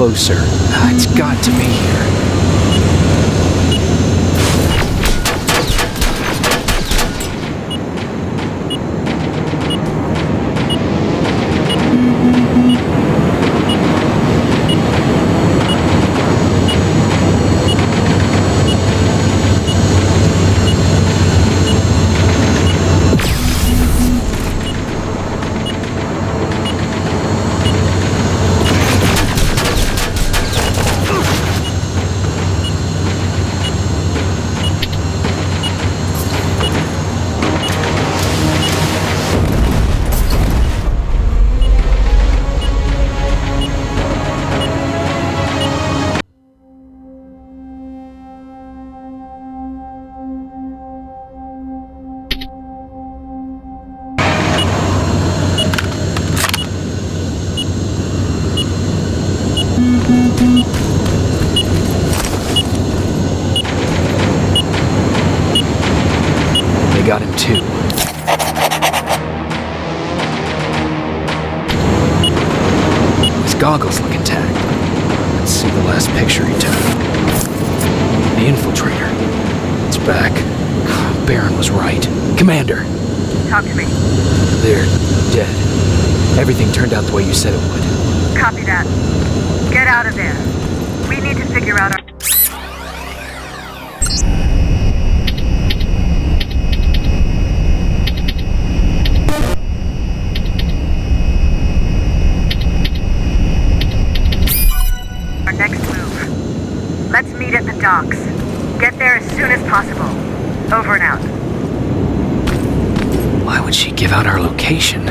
closer. It's got to be here. Got him too. His goggles look intact. Let's see the last picture he took. The infiltrator. It's back. Baron was right. Commander! Talk to me. They're dead. Everything turned out the way you said it would. Copy that. Get out of there. We need to figure out our... next move. Let's meet at the docks. Get there as soon as possible. Over and out. Why would she give out our location?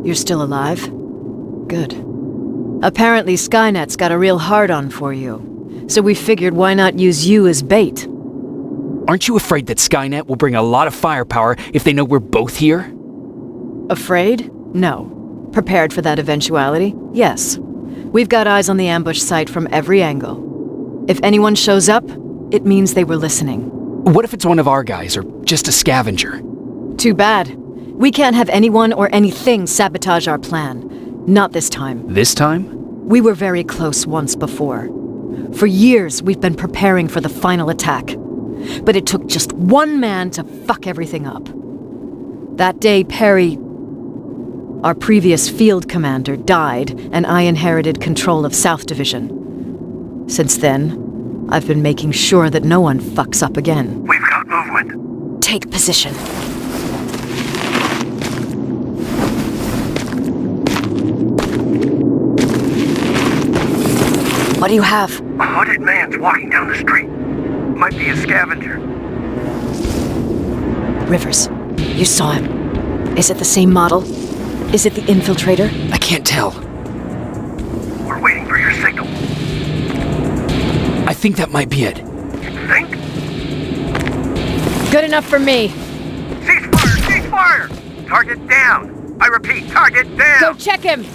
You're still alive? Good. Apparently Skynet's got a real hard-on for you. So we figured why not use you as bait? Aren't you afraid that Skynet will bring a lot of firepower if they know we're both here? Afraid? No. Prepared for that eventuality? Yes. We've got eyes on the ambush site from every angle. If anyone shows up, it means they were listening. What if it's one of our guys, or just a scavenger? Too bad. We can't have anyone or anything sabotage our plan. Not this time. This time? We were very close once before. For years, we've been preparing for the final attack. But it took just one man to fuck everything up. That day, Perry, our previous field commander, died, and I inherited control of South Division. Since then, I've been making sure that no one fucks up again. We've got movement. Take position. What do you have? A hooded man's walking down the street. Might be a scavenger. Rivers, you saw him. Is it the same model? Is it the infiltrator? I can't tell. We're waiting for your signal. I think that might be it. You think? Good enough for me. Cease fire! Cease fire! Target down! I repeat, target down! Go check him!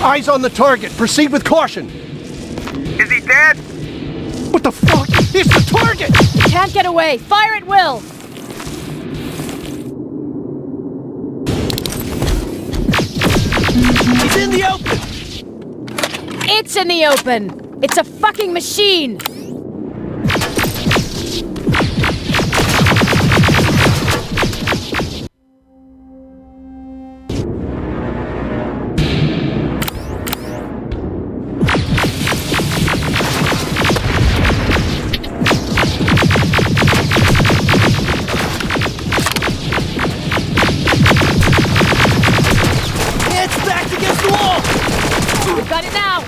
Eyes on the target. Proceed with caution. Is he dead? What the fuck? It's the target! Can't get away. Fire at will! He's in the open! It's in the open! It's a fucking machine! Got it now!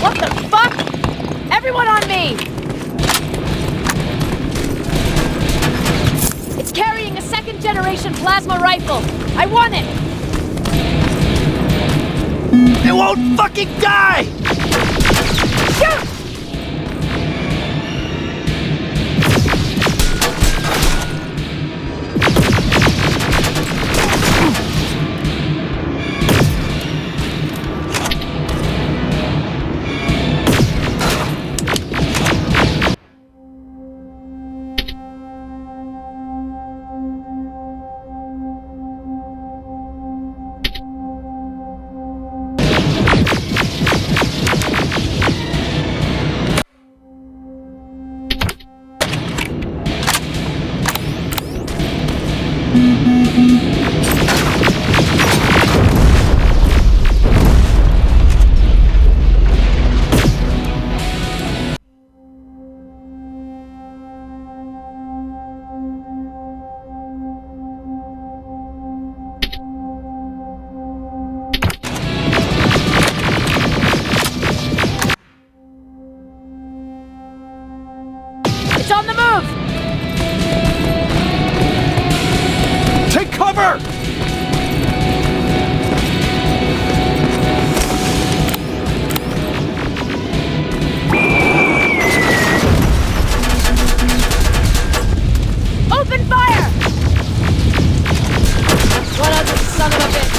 What the fuck? Everyone on me! It's carrying a second-generation plasma rifle. I want it! It won't fucking die! Shoot! It's on the move! Take cover! Open fire! What ugly son of a bitch!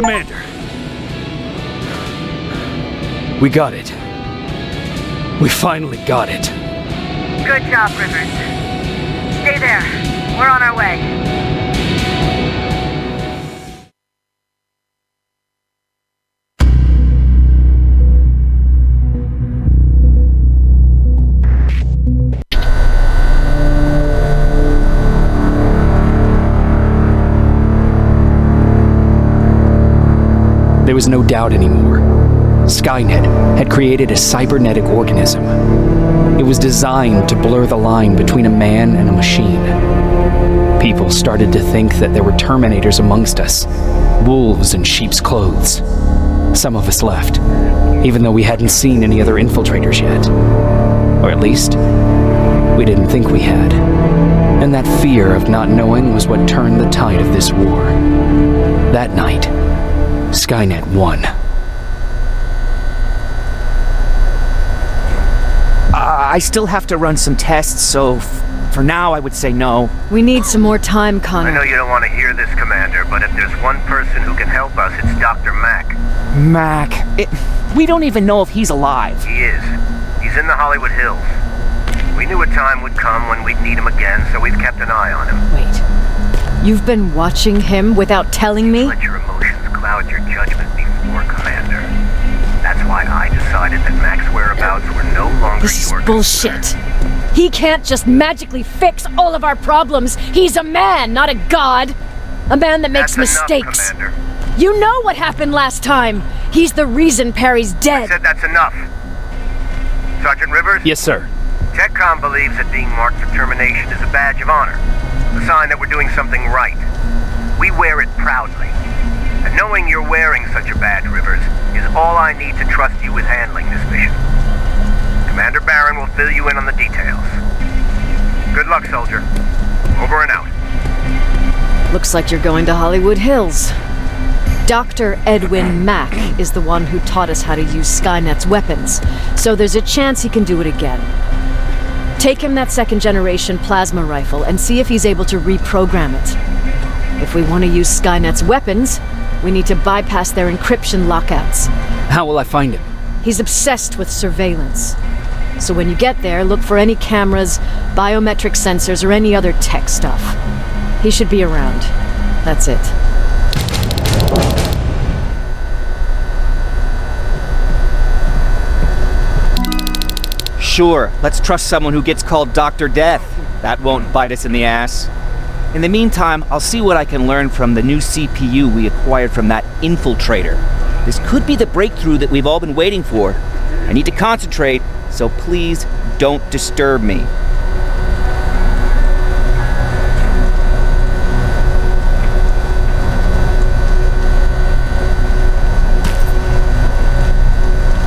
Commander! We got it. We finally got it. Good job, Rivers. Stay there. We're on our way. There was no doubt anymore. Skynet had created a cybernetic organism. It was designed to blur the line between a man and a machine. People started to think that there were Terminators amongst us, wolves in sheep's clothes. Some of us left, even though we hadn't seen any other infiltrators yet. Or at least, we didn't think we had. And that fear of not knowing was what turned the tide of this war. That night, Skynet won. I still have to run some tests, so for now I would say no. We need some more time, I know Connor. you don't want to hear this, Commander, but if there's one person who can help us, it's Dr. Mack. Mac, we don't even know if he's alive. He is. He's in the Hollywood Hills. We knew a time would come when we'd need him again, so we've kept an eye on him. Wait. You've been watching him without telling me? Let your emotions cloud your judgment before, Commander. That's why I decided that Mack's whereabouts were no longer This is your bullshit. concern. He can't just magically fix all of our problems. He's a man, not a god. A man that makes That's mistakes. enough, Commander. You know what happened last time. He's the reason Perry's I dead. said that's enough. Sergeant Rivers? Yes, sir. TechCom believes that being marked for termination is a badge of honor, a sign that we're doing something right. We wear it proudly. And knowing you're wearing such a badge, Rivers, is all I need to trust you with handling this mission. Commander Barron will fill you in on the details. Good luck, soldier. Over and out. Looks like you're going to Hollywood Hills. Dr. Edwin Mack is the one who taught us how to use Skynet's weapons, so there's a chance he can do it again. Take him that second-generation plasma rifle and see if he's able to reprogram it. If we want to use Skynet's weapons, we need to bypass their encryption lockouts. How will I find him? He's obsessed with surveillance. So when you get there, look for any cameras, biometric sensors, or any other tech stuff. He should be around. That's it. Sure, let's trust someone who gets called Dr. Death. That won't bite us in the ass. In the meantime, I'll see what I can learn from the new CPU we acquired from that infiltrator. This could be the breakthrough that we've all been waiting for. I need to concentrate, so please don't disturb me.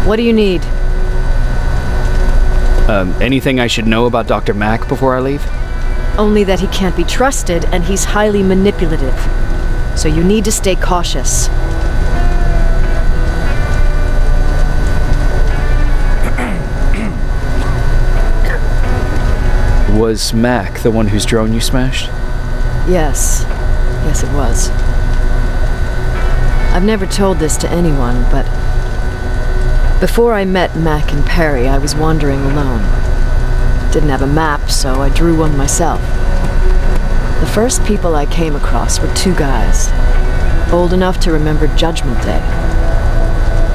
What do you need? Anything I should know about Dr. Mack before I leave? Only that he can't be trusted and he's highly manipulative. So you need to stay cautious. Was Mack the one whose drone you smashed? Yes. Yes, it was. I've never told this to anyone, but before I met Mac and Perry, I was wandering alone. Didn't have a map, so I drew one myself. The first people I came across were two guys, old enough to remember Judgment Day.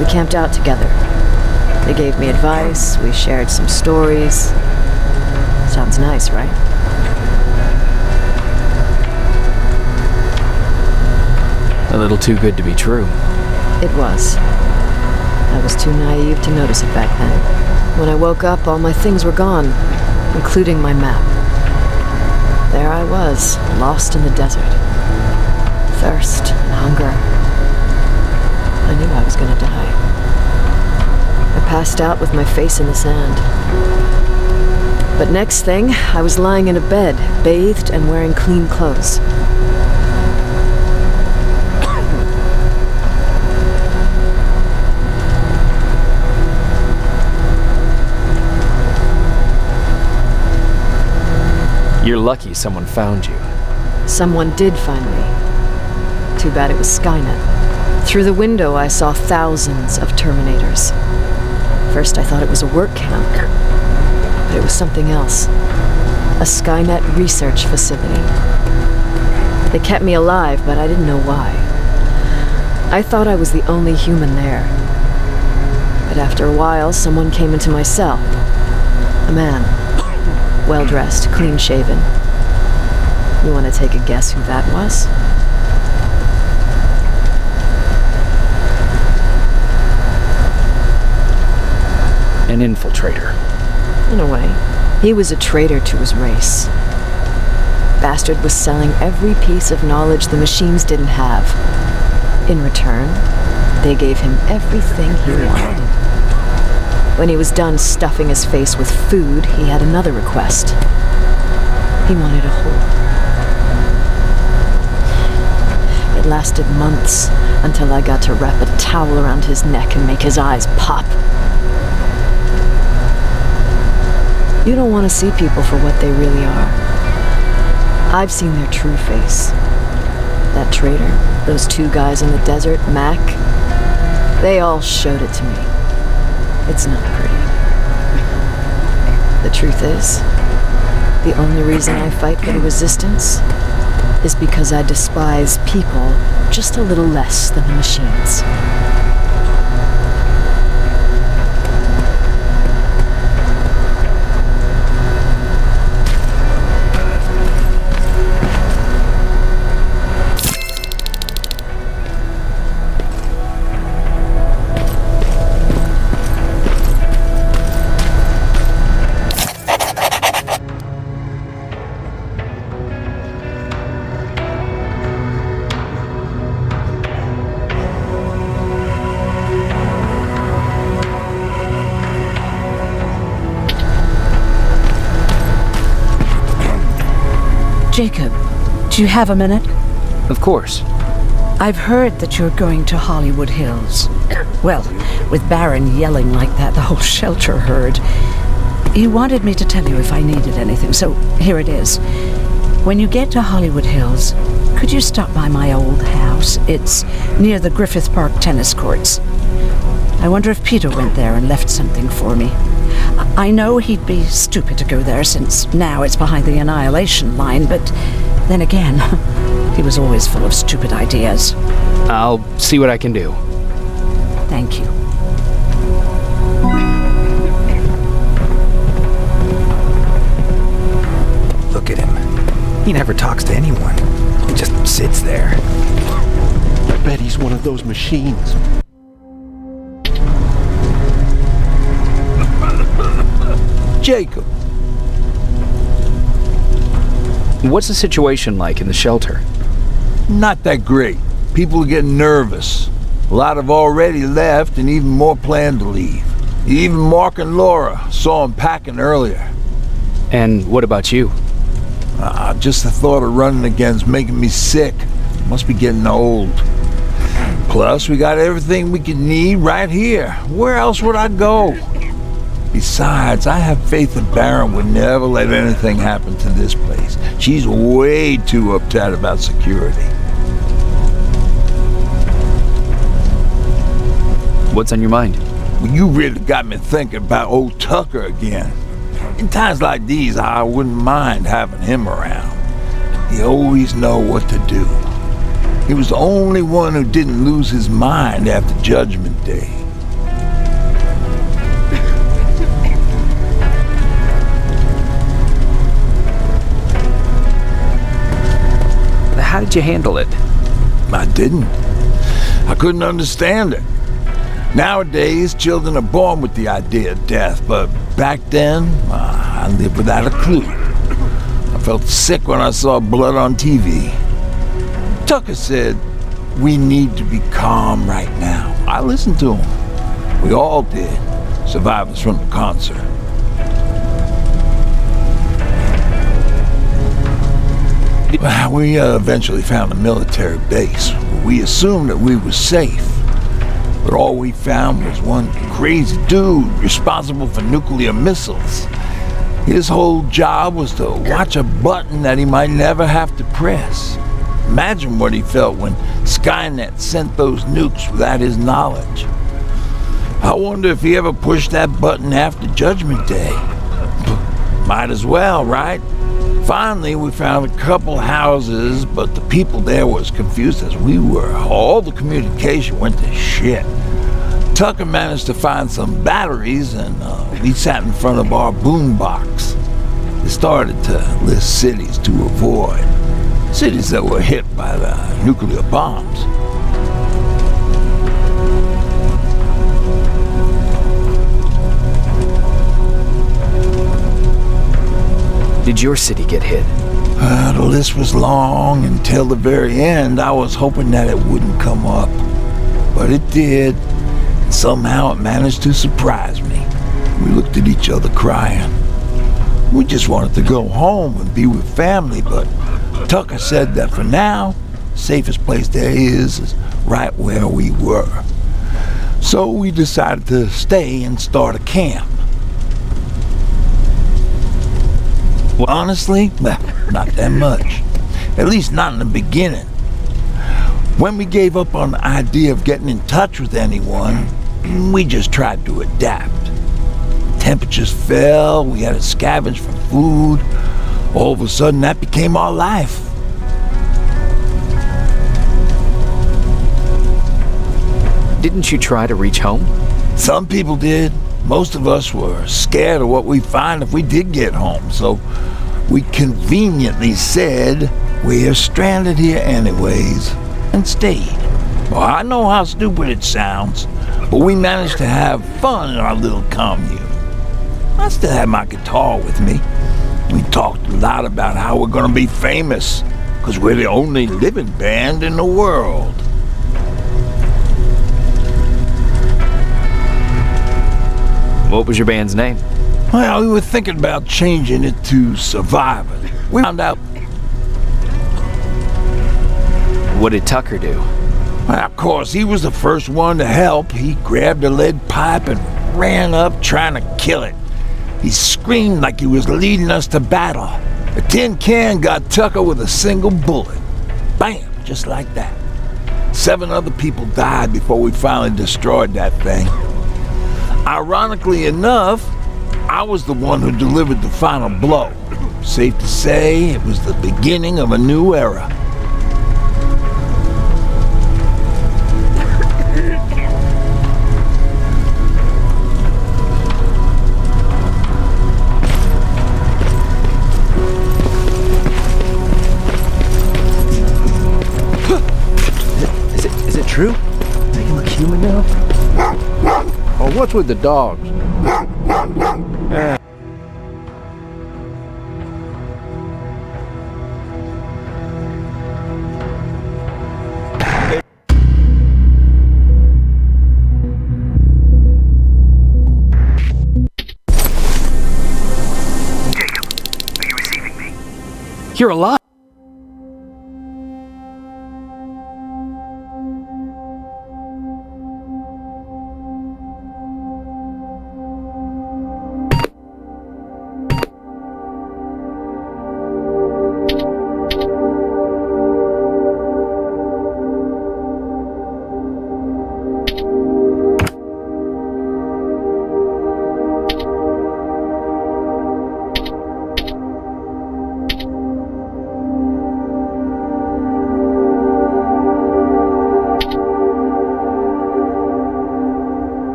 We camped out together. They gave me advice, we shared some stories. Sounds nice, right? A little too good to be true. It was. I was too naive to notice it back then. When I woke up, all my things were gone, including my map. There I was, lost in the desert. Thirst and hunger. I knew I was gonna die. I passed out with my face in the sand. But next thing, I was lying in a bed, bathed and wearing clean clothes. You're lucky someone found you. Someone did find me. Too bad it was Skynet. Through the window, I saw thousands of Terminators. First, I thought it was a work camp, but it was something else. A Skynet research facility. They kept me alive, but I didn't know why. I thought I was the only human there. But after a while, someone came into my cell. A man. Well-dressed, clean-shaven. You want to take a guess who that was? An infiltrator. In a way, he was a traitor to his race. Bastard was selling every piece of knowledge the machines didn't have. In return, they gave him everything he wanted. When he was done stuffing his face with food, he had another request. He wanted a hole. It lasted months until I got to wrap a towel around his neck and make his eyes pop. You don't want to see people for what they really are. I've seen their true face. That traitor, those two guys in the desert, Mac, they all showed it to me. It's not pretty. The truth is, the only reason I fight for the Resistance is because I despise people just a little less than the machines. Jacob, do you have a minute? Of course. I've heard that you're going to Hollywood Hills. Well, with Baron yelling like that, the whole shelter heard. He wanted me to tell you if I needed anything, so here it is. When you get to Hollywood Hills, could you stop by my old house? It's near the Griffith Park tennis courts. I wonder if Peter went there and left something for me. I know he'd be stupid to go there since now it's behind the Annihilation line, but then again, he was always full of stupid ideas. I'll see what I can do. Thank you. Look at him. He never talks to anyone. He just sits there. I bet he's one of those machines. Jacob. What's the situation like in the shelter? Not that great. People are getting nervous. A lot have already left, and even more plan to leave. Even Mark and Laura saw him packing earlier. And what about you? Just the thought of running again's making me sick. Must be getting old. Plus, we got everything we could need right here. Where else would I go? Besides, I have faith that Baron would never let anything happen to this place. She's way too uptight about security. What's on your mind? Well, you really got me thinking about old Tucker again. In times like these, I wouldn't mind having him around. He always know what to do. He was the only one who didn't lose his mind after Judgment Day. How did you handle it? I didn't. I couldn't understand it. Nowadays, children are born with the idea of death, but back then, I lived without a clue. I felt sick when I saw blood on TV. Tucker said, we need to be calm right now. I listened to him. We all did, survivors from the concert. We eventually found a military base. We assumed that we were safe. But all we found was one crazy dude responsible for nuclear missiles. His whole job was to watch a button that he might never have to press. Imagine what he felt when Skynet sent those nukes without his knowledge. I wonder if he ever pushed that button after Judgment Day. Might as well, right? Finally, we found a couple houses, but the people there were as confused as we were. All the communication went to shit. Tucker managed to find some batteries, and we sat in front of our boombox. They started to list cities to avoid. Cities that were hit by the nuclear bombs. Did your city get hit? The list was long. Until the very end, I was hoping that it wouldn't come up. But it did. And somehow it managed to surprise me. We looked at each other crying. We just wanted to go home and be with family, but Tucker said that for now, the safest place there is right where we were. So we decided to stay and start a camp. Well, honestly, not that much. At least not in the beginning. When we gave up on the idea of getting in touch with anyone, we just tried to adapt. Temperatures fell, we had to scavenge for food. All of a sudden, that became our life. Didn't you try to reach home? Some people did. Most of us were scared of what we'd find if we did get home, so we conveniently said we're stranded here anyways, and stayed. Well, I know how stupid it sounds, but we managed to have fun in our little commune. I still had my guitar with me. We talked a lot about how we're gonna be famous, because we're the only living band in the world. What was your band's name? Well, we were thinking about changing it to Survivor. We found out. What did Tucker do? Well, of course, he was the first one to help. He grabbed a lead pipe and ran up trying to kill it. He screamed like he was leading us to battle. A tin can got Tucker with a single bullet. Bam! Just like that. 7 other people died before we finally destroyed that thing. Ironically enough, I was the one who delivered the final blow. Safe to say, it was the beginning of a new era. Is it true? They look human now? Oh, what's with the dogs? Jacob, are you receiving me? You're alive!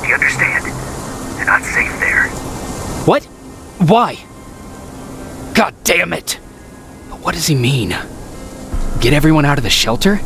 Do you understand? You're not safe there. What? Why? God damn it! But what does he mean? Get everyone out of the shelter?